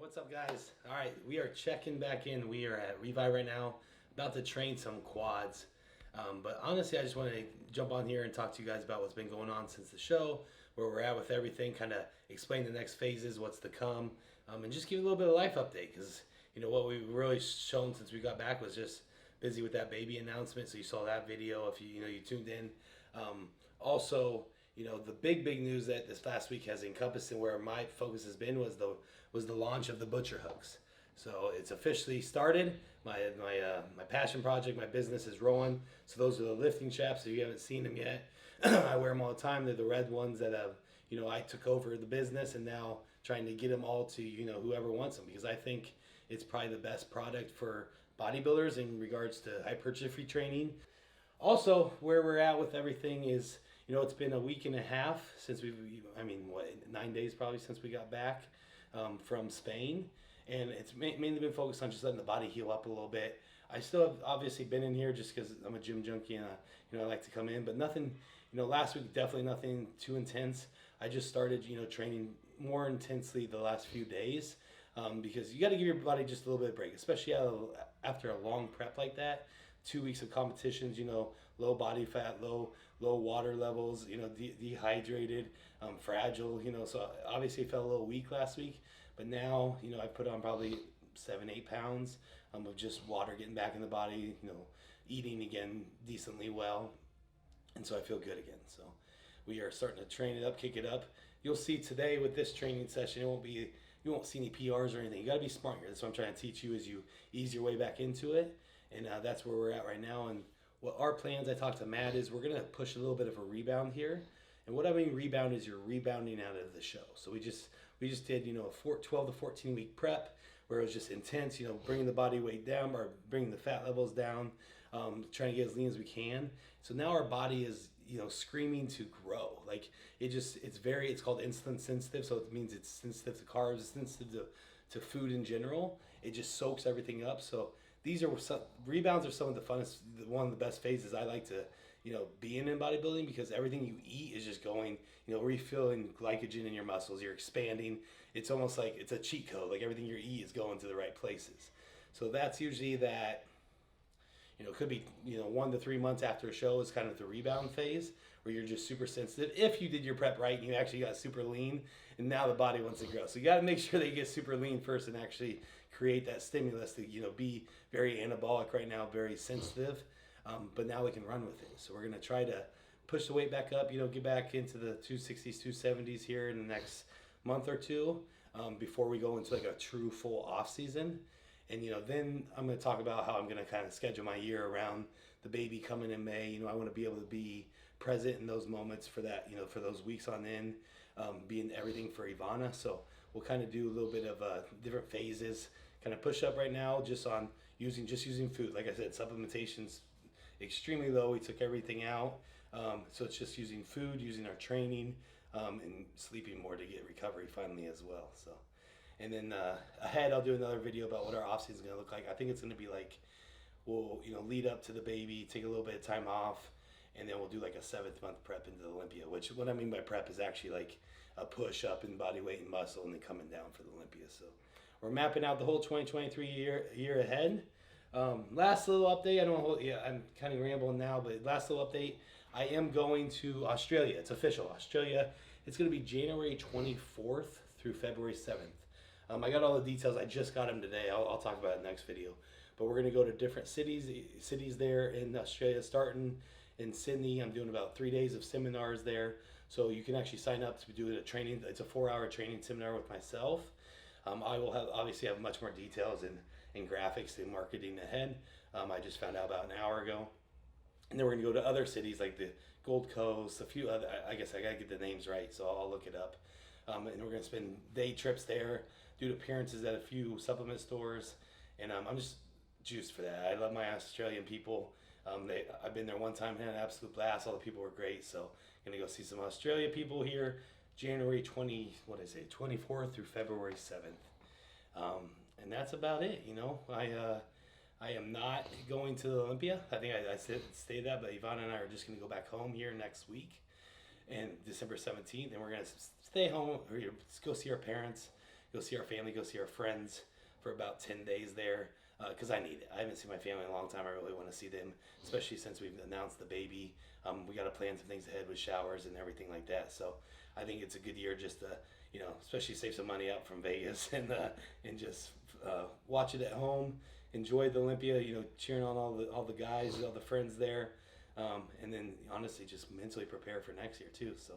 What's up, guys? All right, we are checking back in. We are at Revive right now, about to train some quads. But honestly, I just want to jump on here and talk to you guys about what's been going on since the show, where we're at with everything, kind of explain the next phases, what's to come, and just give you a little bit of life update. Because what we've really shown since we got back was just busy with that baby announcement. So you saw that video if you tuned in. Also, the big news that this last week has encompassed and where my focus has been was the launch of the butcher hooks. So it's officially started. My passion project, my business is rolling. So those are the lifting straps. If you haven't seen them yet, I wear them all the time. They're the red ones that I took over the business and now trying to get them all to whoever wants them, because I think it's probably the best product for bodybuilders in regards to hypertrophy training. Also, where we're at with everything is, it's been a week and a half since 9 days probably since we got back from Spain. And it's mainly been focused on just letting the body heal up a little bit. I still have obviously been in here just because I'm a gym junkie and I like to come in, but nothing, last week definitely nothing too intense. I just started, training more intensely the last few days because you got to give your body just a little bit of break, especially after a long prep like that. 2 weeks of competitions, low body fat, low water levels, dehydrated, fragile, so obviously I felt a little weak last week, but now, I put on probably 7-8 pounds of just water getting back in the body, eating again decently well, and so I feel good again. So we are starting to train it up, kick it up. You'll see today with this training session, you won't see any PRs or anything. You got to be smart here. That's what I'm trying to teach you, is you ease your way back into it. And that's where we're at right now. And what our plans, I talked to Matt, is we're going to push a little bit of a rebound here. And what I mean rebound is you're rebounding out of the show. So we just did, a 12 to 14 week prep where it was just intense, bringing the body weight down or bringing the fat levels down, trying to get as lean as we can. So now our body is, screaming to grow. Like it's called insulin sensitive. So it means it's sensitive to carbs, it's sensitive to food in general. It just soaks everything up. So rebounds are some of the funnest, one of the best phases I like to, be in bodybuilding, because everything you eat is just going, refilling glycogen in your muscles. You're expanding. It's almost like it's a cheat code. Like everything you eat is going to the right places. So that's usually that, it could be, 1 to 3 months after a show is kind of the rebound phase where you're just super sensitive. If you did your prep right and you actually got super lean and now the body wants to grow. So you got to make sure that you get super lean first and actually create that stimulus to, be very anabolic right now, very sensitive. But now we can run with it. So we're going to try to push the weight back up, get back into the 260s, 270s here in the next month or two before we go into like a true full off season. And, then I'm going to talk about how I'm going to kind of schedule my year around the baby coming in May. I want to be able to be present in those moments for that, for those weeks on end, being everything for Ivana. So we'll kind of do a little bit of different phases, kind of push up right now just on using food. Like I said, supplementation's extremely low. We took everything out. So it's just using food, using our training, and sleeping more to get recovery finally as well. So. And then ahead, I'll do another video about what our off season is going to look like. I think it's going to be like, we'll lead up to the baby, take a little bit of time off, and then we'll do like a 7th month prep into Olympia. Which what I mean by prep is actually like a push up in body weight and muscle, and then coming down for the Olympia. So we're mapping out the whole 2023 year ahead. Last little update. I'm kind of rambling now, but last little update. I am going to Australia. It's official. Australia. It's going to be January 24th through February 7th. I got all the details. I just got them today. I'll talk about it in the next video. But we're going to go to different cities there in Australia, starting in Sydney. I'm doing about 3 days of seminars there. So you can actually sign up to do a training. It's a 4-hour training seminar with myself. I will obviously have much more details and graphics and marketing ahead. I just found out about an hour ago. And then we're going to go to other cities like the Gold Coast, a few other, I guess I got to get the names right, so I'll look it up. And we're going to spend day trips there, do appearances at a few supplement stores, and I'm just juiced for that. I love my Australian people. I've been there one time, had an absolute blast. All the people were great, so I'm going to go see some Australia people here, January 24th through February 7th. And that's about it, I am not going to Olympia. I think I stayed that, but Ivana and I are just going to go back home here next week, and December 17th, and we're going to stay home, or go see our parents, go see our family, go see our friends for about 10 days there, because I need it. I haven't seen my family in a long time. I really want to see them, especially since we've announced the baby. We got to plan some things ahead with showers and everything like that. So I think it's a good year just to, especially save some money up from Vegas and just watch it at home. Enjoy the Olympia, cheering on all the guys, all the friends there, and then honestly just mentally prepare for next year too. So